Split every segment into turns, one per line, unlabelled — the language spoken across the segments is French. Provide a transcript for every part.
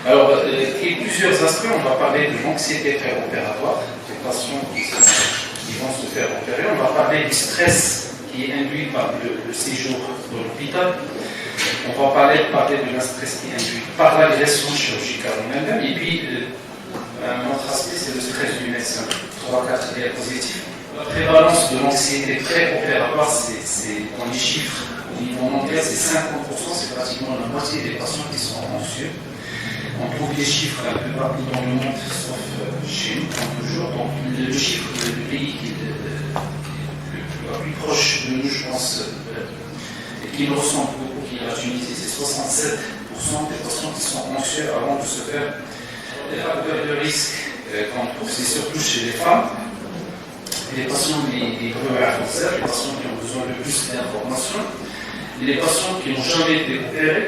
Alors, il y a plusieurs aspects. On va parler de l'anxiété préopératoire, des patients qui vont se faire opérer. On va parler du stress qui est induit par le séjour dans l'hôpital. On va parler de la stress qui est induit par l'agression chirurgicale en elle-même. Et puis, un autre aspect, c'est le stress du médecin. 3-4 diapositives. La prévalence de l'anxiété préopératoire, c'est dans les chiffres. Au niveau mondial, c'est 50%, c'est pratiquement la moitié des patients qui sont anxieux. On trouve des chiffres un peu partout dans le monde, sauf chez nous, comme toujours. Donc, le chiffre du pays qui est le plus proche de nous, je pense, et qui nous ressemble beaucoup, qui est la Tunisie, c'est 67% des patients qui sont anxieux avant de se faire. Les facteurs de risque qu'on trouve, c'est surtout chez les femmes. Les patients des brûlures cancers, les patients qui ont besoin de plus d'informations, les patients qui n'ont jamais été opérés,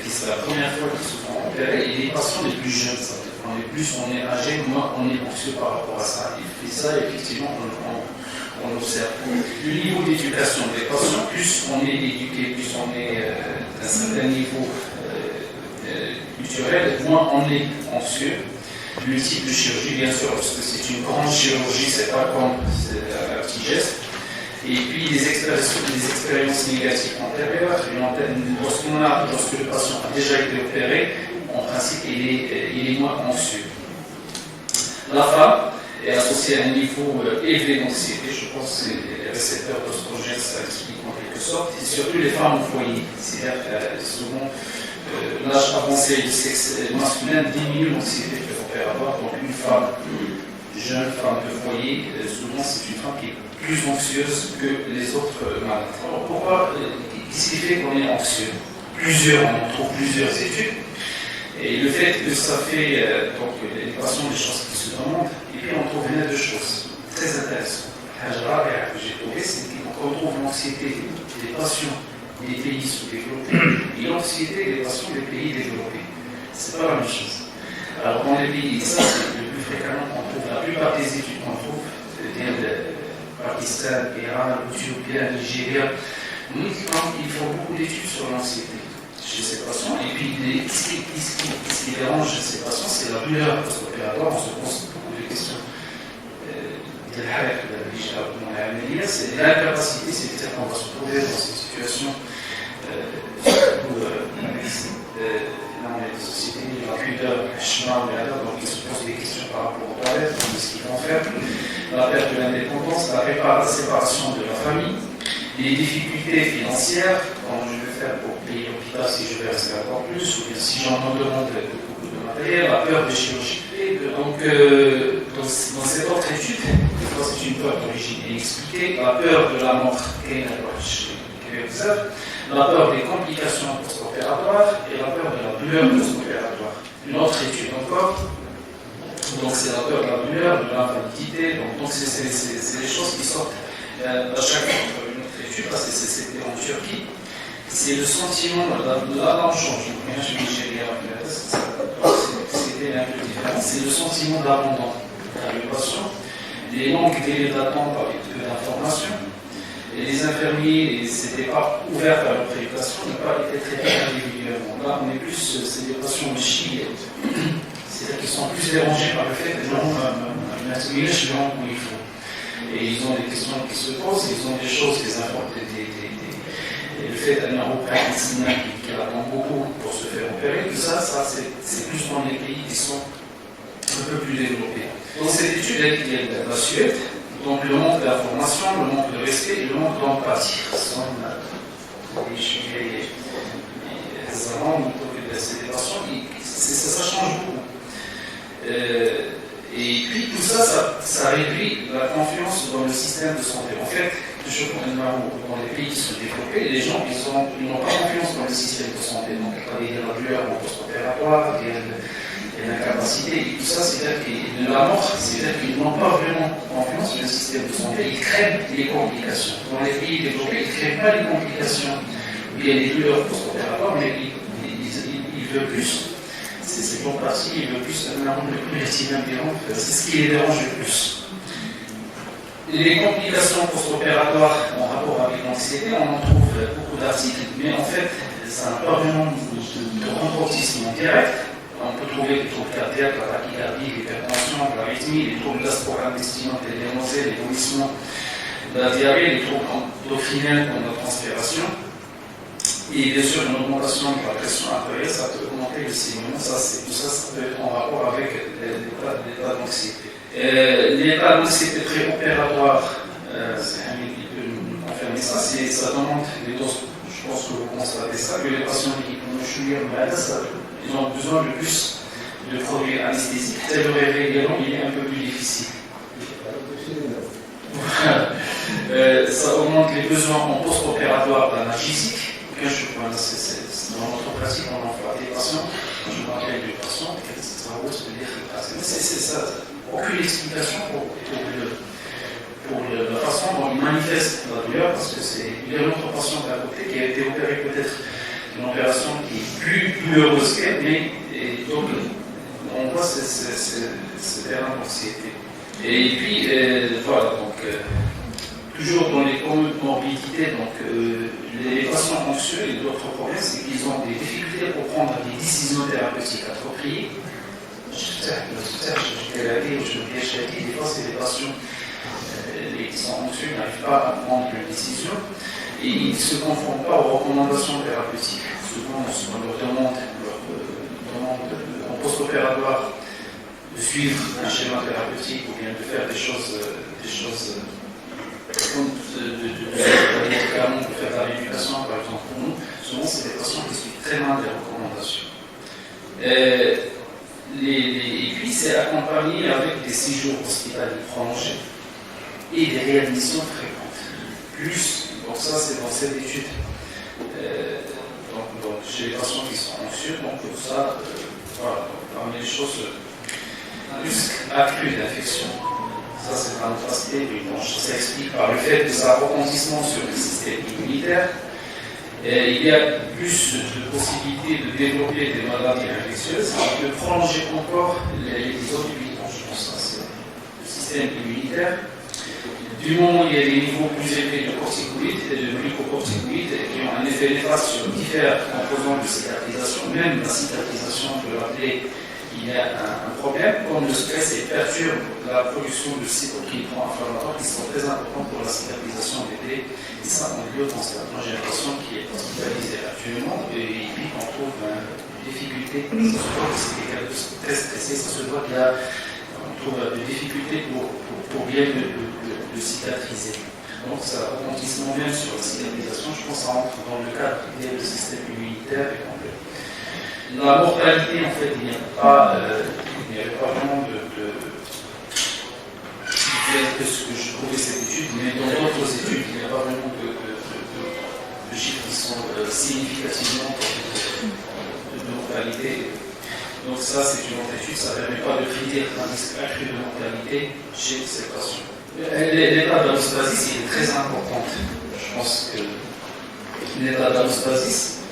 qui c'est la première fois qu'ils se font opérer, et les patients les plus jeunes. Ça dépend. Plus on est âgé, moins on est anxieux par rapport à ça. Et ça, effectivement, on l'observe. Le niveau d'éducation des patients, plus on est éduqué, plus on est d'un certain niveau culturel, moins on est anxieux. Le type de chirurgie, bien sûr, parce que c'est une grande chirurgie, c'est pas comme un petit geste. Et puis les expériences négatives antérieures, lorsque le patient a déjà été opéré, en principe, il est moins anxieux. La femme est associée à un niveau élevé d'anxiété, je pense que c'est les récepteurs d'oestrogène, ça explique en quelque sorte, et surtout les femmes au foyer, c'est-à-dire souvent l'âge avancé du sexe masculin diminue l'anxiété préopératoire, donc une femme, jeune femme de foyer, souvent c'est une femme qui est plus anxieuse que les autres malades. Alors pourquoi, qu'est-ce qui fait qu'on est anxieux? On trouve plusieurs études, et le fait que ça fait, donc les patients, des choses qui se demandent, et puis on trouve deux choses très intéressantes. Que j'ai trouvé, c'est qu'on retrouve l'anxiété des patients des pays sous-développés et l'anxiété des patients des pays développés. C'est pas la même chose. Alors dans les pays, ça c'est le plus fréquemment qu'on trouve, la plupart des études qu'on trouve viennent de Pakistan, Iran, Éthiopie, Nigeria. Ils font beaucoup d'études sur l'anxiété chez ces patients. Et puis ce qui dérange ces patients, c'est la douleur post-opératoire. On se pose beaucoup de questions. C'est l'incapacité, c'est-à-dire qu'on va se trouver dans cette situation où dans les sociétés, il y a plus d'heures, donc ils se posent des questions par rapport aux toilettes, ce qu'ils vont faire, la perte de l'indépendance, la séparation de la famille, les difficultés financières, comment je vais faire pour payer l'hôpital si je vais rester encore plus, ou bien si j'en demande beaucoup de matériel, la peur des chirurgies. Donc, dans cette autre étude, c'est une peur d'origine inexpliquée, la peur de la mort, la peur des complications post-opératoires et la peur de la douleur post-opératoire. Une autre étude encore, donc c'est la peur de la douleur, de l'invalidité, donc c'est des choses qui sortent à chaque fois. Une autre étude, parce que c'était en Turquie, c'est le sentiment, là on change, bien sûr, Nigeria, c'était un peu différent, c'est le sentiment d'abandon. Le patient, les longues délais d'attente avec peu d'informations, et les infirmiers, c'était pas ouvert à leur préoccupation, n'ont pas été traités individuellement. Là, on est plus, c'est des patients de chier, c'est-à-dire qu'ils sont plus dérangés par le fait de maintenir où il faut. Et ils ont des questions qui se posent, ils ont des choses, et le fait d'un neuropraticien qui attend beaucoup pour se faire opérer, tout ça c'est plus dans les pays qui sont un peu plus développés. Donc cette étude, elle vient de la Suède, donc le manque d'information, le manque de respect et le manque d'empathie. Ce sont les Allemands, c'est des patients, ça change beaucoup. Et puis tout ça réduit la confiance dans le système de santé. En fait, dans les pays qui sont développés, les gens ils n'ont pas confiance dans le système de santé. Donc, il y a la douleur post-opératoire, il y a l'incapacité, et tout ça, c'est-à-dire de la mort, c'est-à-dire qu'ils n'ont pas vraiment confiance dans le système de santé, ils craignent les complications. Dans les pays développés, ils ne craignent pas les complications. Il y a des douleurs post-opératoires, mais ils veulent plus. C'est pour partie, ils veulent plus c'est ce qui les dérange le plus. Les complications post-opératoires en rapport avec l'anxiété, on en trouve beaucoup d'articles, mais en fait, ça n'a pas vraiment de retentissement direct. On peut trouver des troubles cardiaques, la tachycardie, l'hypertension, l'arythmie, les troubles gastro-intestinaux, les nausées, les vomissements, la diarrhée, les troubles endocriniens comme la transpiration. Et bien sûr, une augmentation de la pression artérielle, ça peut augmenter le saignement. Tout ça, ça peut être en rapport avec l'état d'anxiété. L'état d'anxiété préopératoire, c'est un qui peut nous confirmer ça, ça demande des doses. Je pense que vous constatez ça, que les patients qui ont ils ont besoin de plus de produits anesthésiques. Le réveil des longs, il est un peu plus difficile. Ça augmente les besoins en post-opératoire d'analgésique. Dans notre pratique, on envoie des patients, je me rappelle des patients, c'est ça. Aucune explication pour la façon dont il manifeste la douleur, parce que il y a un autre patient à côté qui a été opéré peut-être une opération qui est plus douloureuse qu'elle, mais donc on voit ce terrain d'anxiété. Et puis, voilà, donc, toujours dans les comorbidités, donc les patients anxieux et d'autres problèmes, c'est qu'ils ont des difficultés pour prendre des décisions thérapeutiques appropriées. Des fois, c'est des patients qui sont anxieux, qui n'arrivent pas à prendre une décision et ils ne se conforment pas aux recommandations thérapeutiques. Souvent, on leur demande en post-opératoire de suivre un schéma thérapeutique ou bien de faire des choses comme de faire de la rééducation, par exemple, pour nous. Souvent, c'est des patients qui suivent très mal des recommandations. Et puis, c'est accompagné avec des séjours hospitaliers prolongés et des réadmissions fréquentes. Donc ça, c'est dans cette étude. Donc, chez les patients qui sont anxieux, donc ça, voilà, parmi les choses, un risque accru d'infection. Ça, c'est un autre aspect, donc ça s'explique par le fait que ça a retentissement sur le système immunitaire. Il y a plus de possibilités de développer des maladies infectieuses, ça peut prolonger encore les autres je pense que c'est le système immunitaire. Du moment où il y a des niveaux plus élevés de corticoïdes et de glucocorticoïdes qui ont un effet néfaste sur différents composants de cicatrisation, même la cicatrisation de la plaie, il y a un problème, comme le stress et perturbe la production de cytokines pro-inflammatoires qui sont très importants pour la cicatrisation des plaies. Et ça, on le constate. Moi, j'ai une personne qui est hospitalisée actuellement et puis on trouve une difficulté. Ça se voit que c'est quelqu'un de très stressé, ça se voit qu'on trouve des difficultés pour bien le cicatriser. Donc, ça retentissement même sur la cicatrisation. Je pense que ça rentre dans le cadre du système immunitaire et complet. La mortalité, en fait, il n'y avait pas vraiment de ce que je trouvais cette étude, mais dans d'autres études, il n'y a pas vraiment de chiffres qui sont significativement de mortalité. Donc ça, c'est une autre étude, ça ne permet pas de prédire un risque accru de mortalité chez ces patients. L'état d'allostasis est très important. Je pense que l'état d'allostasis,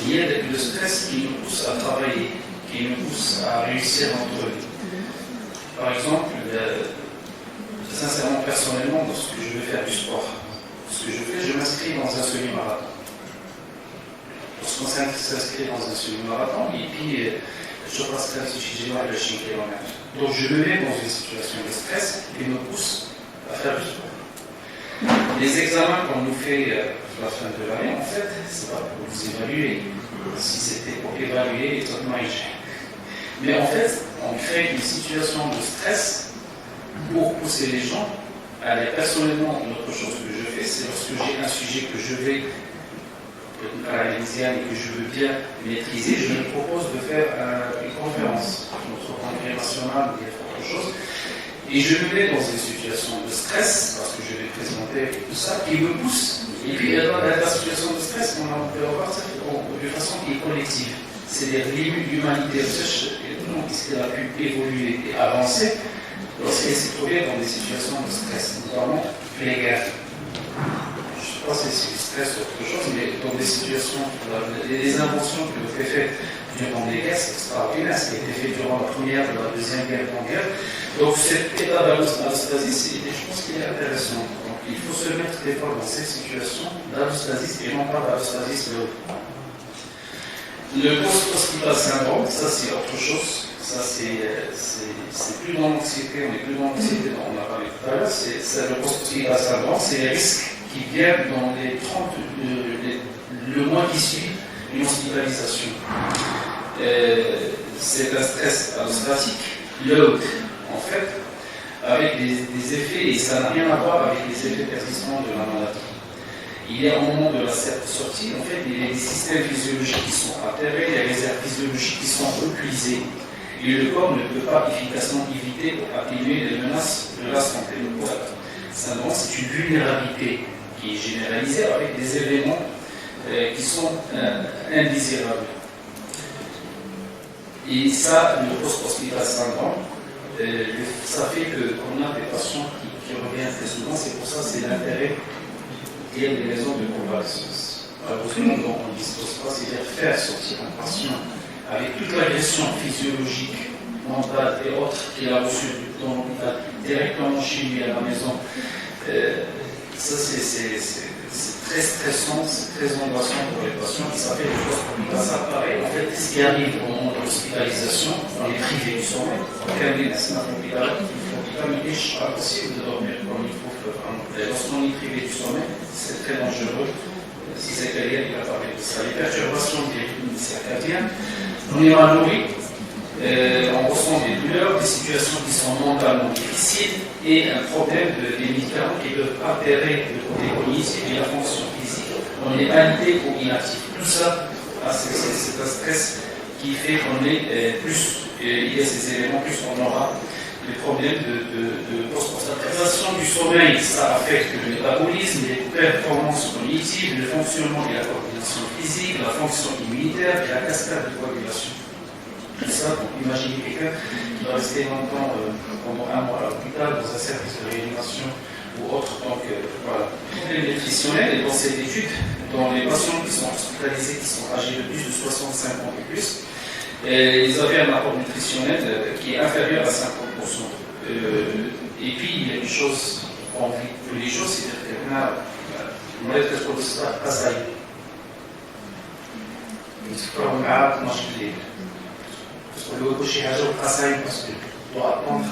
il y a le stress qui nous pousse à travailler, qui nous pousse à réussir notre vie. Par exemple, sincèrement, personnellement, lorsque je veux faire du sport, ce que je fais, je m'inscris dans un semi-marathon. Lorsqu'on s'inscrit dans un semi-marathon, et puis je passe là si j'ai mal de 5 km. Donc je me mets dans une situation de stress qui me pousse à faire du sport. Les examens qu'on nous fait à la fin de l'année, en fait, c'est pas pour vous évaluer. Si c'était pour évaluer, totalement échec. Mais en fait, on crée une situation de stress pour pousser les gens à aller personnellement. Une autre chose que je fais, c'est lorsque j'ai un sujet que je vais à la Louisiane et que je veux bien maîtriser, je me propose de faire une conférence, notre congrès national ou autre chose. Et je me mets dans une situation de stress, parce que je vais présenter tout ça, qui me pousse. Et puis, dans la situation de stress, on peut repartir de façon qui est collective. C'est-à-dire l'humanité puisqu'elle a pu évoluer et avancer lorsqu'elle s'est trouvée dans des situations de stress, notamment les guerres. Je ne sais pas si c'est du stress ou autre chose, mais dans des situations, les inventions qui ont été faites durant les guerres, c'est extraordinaire, ce qui a été fait durant la première et la deuxième guerre mondiale. Donc cet état d'allostasis, je pense qu'il est intéressant. Donc il faut se mettre des fois dans cette situation d'allostasis et non pas d'allostasis. Le post-hospital syndrome, ça c'est autre chose. Ça c'est plus dans l'anxiété, on est plus dans l'anxiété dont on a parlé tout à l'heure. C'est le post-hospital syndrome, c'est les risques qui viennent dans les 30, le mois qui suit une hospitalisation. C'est un stress post-traumatique, load, en fait, avec des effets, et ça n'a rien à voir avec les effets persistants de la maladie. Il y a au moment de la sortie, en fait, il y a des systèmes physiologiques qui sont altérés, des réserves physiologiques qui sont épuisées, et le corps ne peut pas efficacement éviter ou atténuer les menaces de la santé. Le syndrome, c'est une vulnérabilité qui est généralisée avec des éléments qui sont indésirables. Et ça, le post-hospital syndrome, ça fait qu'on a des patients qui reviennent très souvent. C'est pour ça que c'est l'intérêt et des raisons de convalescence. Heureusement, on ne dispose pas, c'est-à-dire faire sortir un patient avec toute l'agression physiologique, mentale et autres qu'il a reçue dans l'hôpital directement chez lui à la maison. Ça, c'est très stressant, c'est très angoissant pour les patients qui s'appellent le post-hospital. Ça paraît, en fait, ce qui arrive au moment de l'hospitalisation, on est privé du sommeil. Aucun médecin d'hôpital n'est pas possible de dormir comme il faut. Lorsqu'on est privé du sommeil, c'est très dangereux. Si c'est quelqu'un qui va parler de ça, les perturbations des rythmes circadiens, on est mal nourri, on ressent des douleurs, des situations qui sont mentalement difficiles et un problème des médicaments qui peuvent altérer le côté cognitif et la fonction physique. On est alité ou inactif. Tout ça, c'est un stress qui fait qu'on est plus, il y a ces éléments, plus on aura des problèmes de post-hospitalisation du sommeil. Ça affecte le métabolisme, les performances cognitives, le fonctionnement et la coordination physique, la fonction immunitaire et la cascade de coagulation. Tout ça, donc imaginez quelqu'un qui va rester longtemps, pendant un mois à l'hôpital, dans un service de réanimation ou autre. Donc voilà. Les nutritionnels, dans cette étude, dans les patients qui sont hospitalisés, qui sont âgés de plus de 65 ans et plus, ils avaient un apport nutritionnel qui est inférieur à 50%. Et puis, il y a une chose qu'on vit tous les jours, c'est-à-dire qu'on a مريض كتقول أصاي يتفكروا معاه 12 الليل تقول له كل شي حاجة وبقى صايم باسكو doit attendre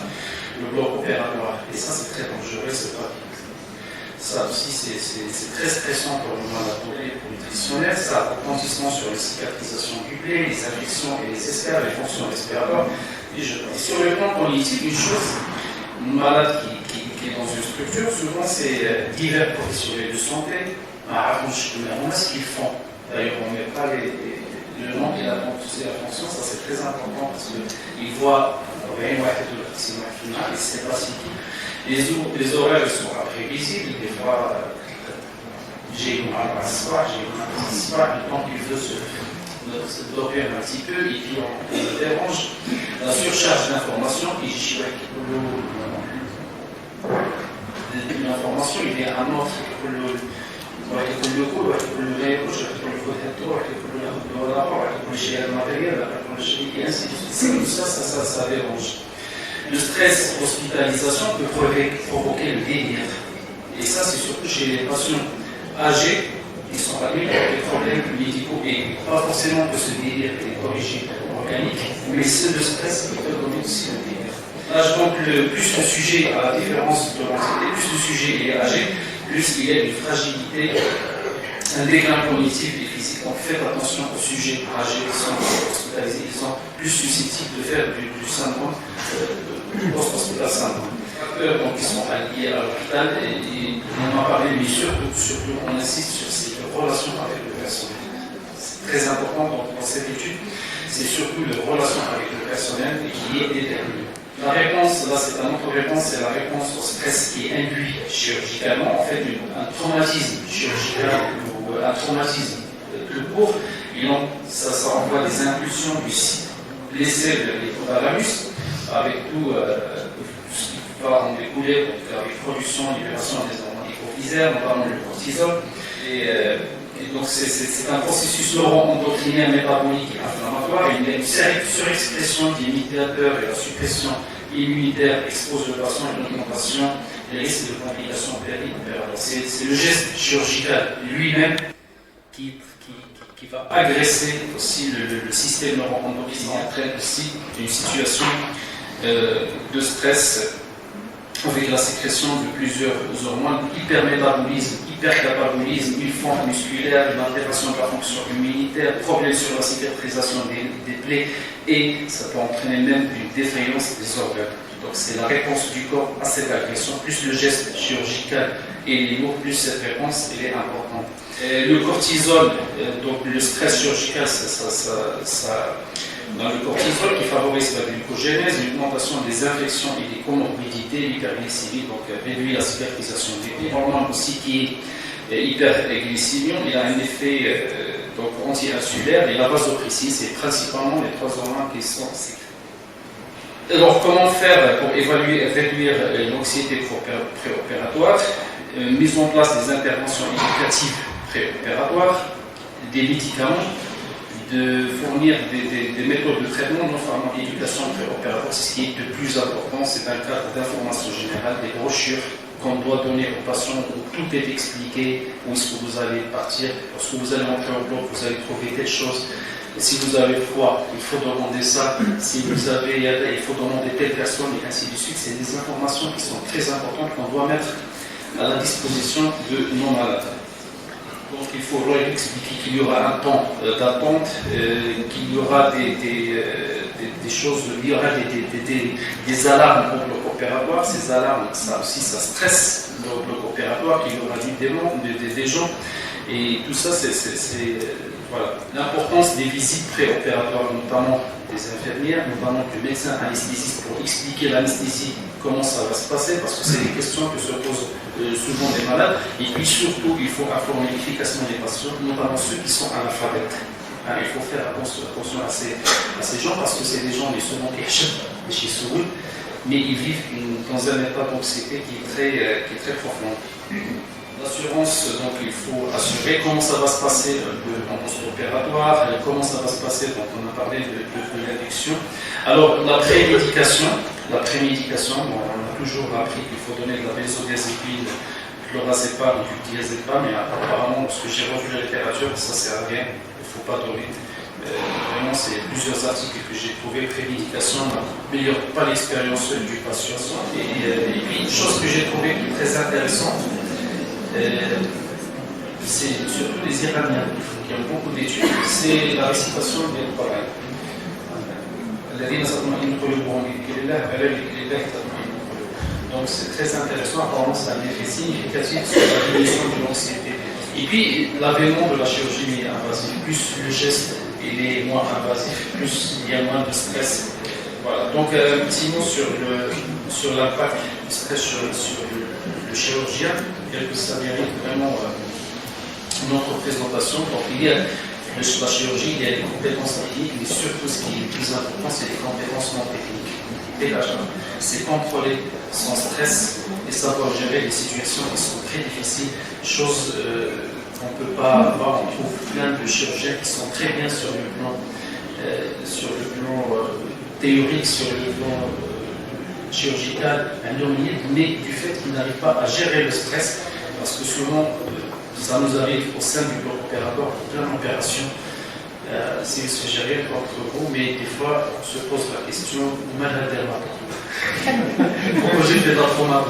le bloc opératoire. Et ça, c'est très dangereux, c'est pas vite. Ça aussi, c'est très stressant pour le malade et pour le nutritionnaire. Ça a un retentissement sur les cicatrisations du blé, les infections et les escales, les fonctions respiratoires. Et sur le plan cognitif, une chose, un malade qui est dans une structure, souvent c'est divers professionnels de santé. On a ce qu'ils font. D'ailleurs, on ne met pas le nom et la fonction, ça c'est très important parce qu'ils voient c'est classique. Les horaires sont imprévisibles, des fois j'ai une soir, donc il veut se doper un petit peu et puis on dérange la surcharge d'informations et l'information il y a un autre ça dérange. Le stress hospitalisation peut provoquer le délire. Et ça, c'est surtout chez les patients âgés qui sont adultes avec des problèmes médicaux et pas forcément que ce délire est d'origine organique, mais c'est le stress qui peut donner aussi le délire. Donc, plus le sujet a la différence de l'entité, plus le sujet est âgé, plus il y a une fragilité, un déclin cognitif et physique. Donc faites attention aux sujets âgés qui sont hospitalisés, ils sont plus susceptibles de faire du syndrome post-hospital syndrome. Donc ils sont liés à l'hôpital et on en a parlé, mais surtout on insiste sur ces relations avec le personnel. C'est très important dans cette étude, c'est surtout la relation avec le personnel qui est déterminée. La réponse, là c'est une autre réponse, c'est la réponse au stress qui est induit chirurgicalement, en fait un traumatisme chirurgical ou un traumatisme tout court, ça envoie des impulsions du site blessé de l'hypothalamus avec tout ce qui va en découler, donc avec production, libération des hormones hypophysaires, notamment le cortisol. Et donc c'est un processus neuro-endocrinien métabolique et inflammatoire. Il y a une surexpression des médiateurs et la suppression immunitaire expose le patient à une augmentation des risques de complications péri-opératoires. C'est le geste chirurgical lui-même qui qui va agresser aussi le système neuro-endocrinien, qui entraîne aussi une situation de stress avec la sécrétion de plusieurs hormones, hypermétabolisme, hypercatabolisme, une fente musculaire, une altération de la fonction immunitaire, problème sur la cicatrisation des plaies, et ça peut entraîner même une défaillance des organes. Donc c'est la réponse du corps à cette agression, plus le geste chirurgical et les lourds, plus cette réponse elle est importante. Le cortisol, donc le stress chirurgical, dans le cortisol qui favorise la glucogénèse, l'augmentation des infections et des comorbidités, l'hyperglycémie, donc réduit la cicatrisation des plaies. L'hormone aussi qui est hyperglycémie, il a un effet donc anti-insulaire, et la vasopressin, c'est principalement les trois hormones qui sont sécrétées. Alors, comment faire pour évaluer et réduire l'anxiété préopératoire? Mise en place des interventions éducatives préopératoires, des médicaments, de fournir des méthodes de traitement, non seulement l'éducation préopératoire, c'est ce qui est le plus important, c'est un cadre d'information générale, des brochures qu'on doit donner aux patients où tout est expliqué, où est-ce que vous allez partir, lorsque vous allez entrer au bloc, vous allez trouver telle chose. Et si vous avez froid, il faut demander ça. Si vous avez, il faut demander telle personne, et ainsi de suite. C'est des informations qui sont très importantes qu'on doit mettre à la disposition de nos malades. Donc il faut leur expliquer qu'il y aura un temps d'attente, qu'il y aura des choses, il y aura des alarmes au bloc opératoire. Ces alarmes, ça aussi, ça stresse le bloc opératoire, qu'il y aura des gens. Et tout ça, c'est voilà. L'importance des visites préopératoires, notamment des infirmières, notamment du médecin anesthésiste, pour expliquer l'anesthésie, comment ça va se passer, parce que c'est des questions que se posent souvent des malades. Et puis surtout, il faut informer efficacement les patients, notamment ceux qui sont analphabètes. Il faut faire attention à ces gens, parce que c'est des gens, les souvent chez Soul, mais ils vivent dans un état d'anxiété qui est très profond. L'assurance, donc il faut assurer comment ça va se passer en post-opératoire, comment ça va se passer, donc on a parlé de l'induction. Alors la prémédication, bon, on a toujours appris qu'il faut donner de la benzodiazépine, clorazépam, du diazépam, mais apparemment, lorsque j'ai revu la littérature, ça ne sert à rien, il ne faut pas donner. Vraiment, c'est plusieurs articles que j'ai trouvés, prémédication n'améliore pas l'expérience du patient. Et puis, une chose que j'ai trouvée qui est très intéressante, c'est surtout les Iraniens qui ont beaucoup d'études, c'est la récitation des Coran. Donc c'est très intéressant, apparemment ça a un effet significatif sur la diminution de l'anxiété. Et puis l'avènement de la chirurgie invasive, plus le geste il est moins invasif, plus il y a moins de stress. Voilà. Donc un petit mot sur l'impact du stress sur le chirurgien, que ça mérite vraiment notre présentation. Donc il y a la chirurgie, il y a les compétences techniques, mais surtout ce qui est le plus important, c'est les compétences non techniques. C'est contrôler son stress et savoir gérer les situations qui sont très difficiles, chose qu'on ne peut pas avoir. On trouve plein de chirurgiens qui sont très bien sur le plan théorique, sur le plan chirurgical, mais du fait qu'ils n'arrivent pas à gérer le stress, parce que souvent, ça nous arrive au sein du bloc opératoire pour plein d'opérations. C'est géré entre vous, mais des fois, on se pose la question, pourquoi j'ai fait de la trauma?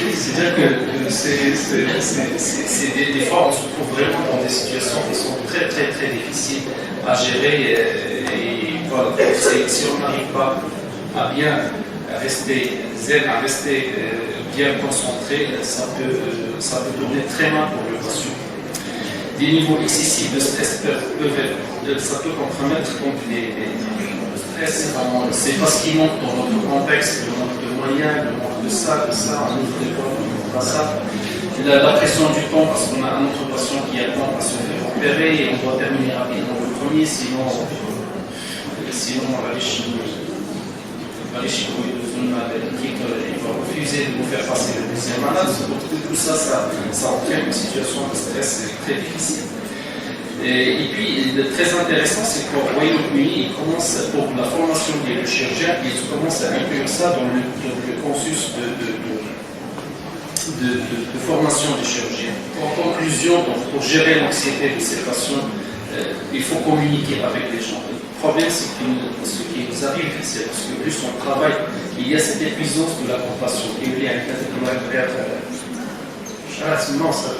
C'est-à-dire que des fois, on se trouve vraiment dans des situations qui sont très, très, très difficiles à gérer. Et voilà, si on n'arrive pas à bien rester zen, à rester bien concentré, ça peut donner très mal pour le patient. Des niveaux excessifs de stress ça peut compromettre donc les stress. C'est parce qu'il manque dans notre contexte, le manque de moyens, le manque de ça, on ouvre des portes, on ouvre pas ça. La pression du temps, parce qu'on a un autre patient qui attend à se faire opérer et on doit terminer rapidement le premier, sinon il va refuser de vous faire passer le deuxième malade. Donc tout ça, ça entraîne une situation de stress très difficile. Et puis, le très intéressant, c'est qu'au Royaume-Uni, il commence, pour la formation des chirurgiens, il commence à inclure ça dans le consensus de formation des chirurgiens. En conclusion, donc, pour gérer l'anxiété de ces patients, il faut communiquer avec les gens. Le problème, c'est que ce qui nous arrive, c'est parce que plus on travaille, il y a cette épisode de la compassion.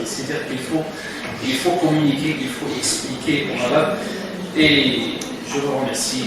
C'est-à-dire qu'il faut communiquer, il faut expliquer. Voilà. Et je vous remercie.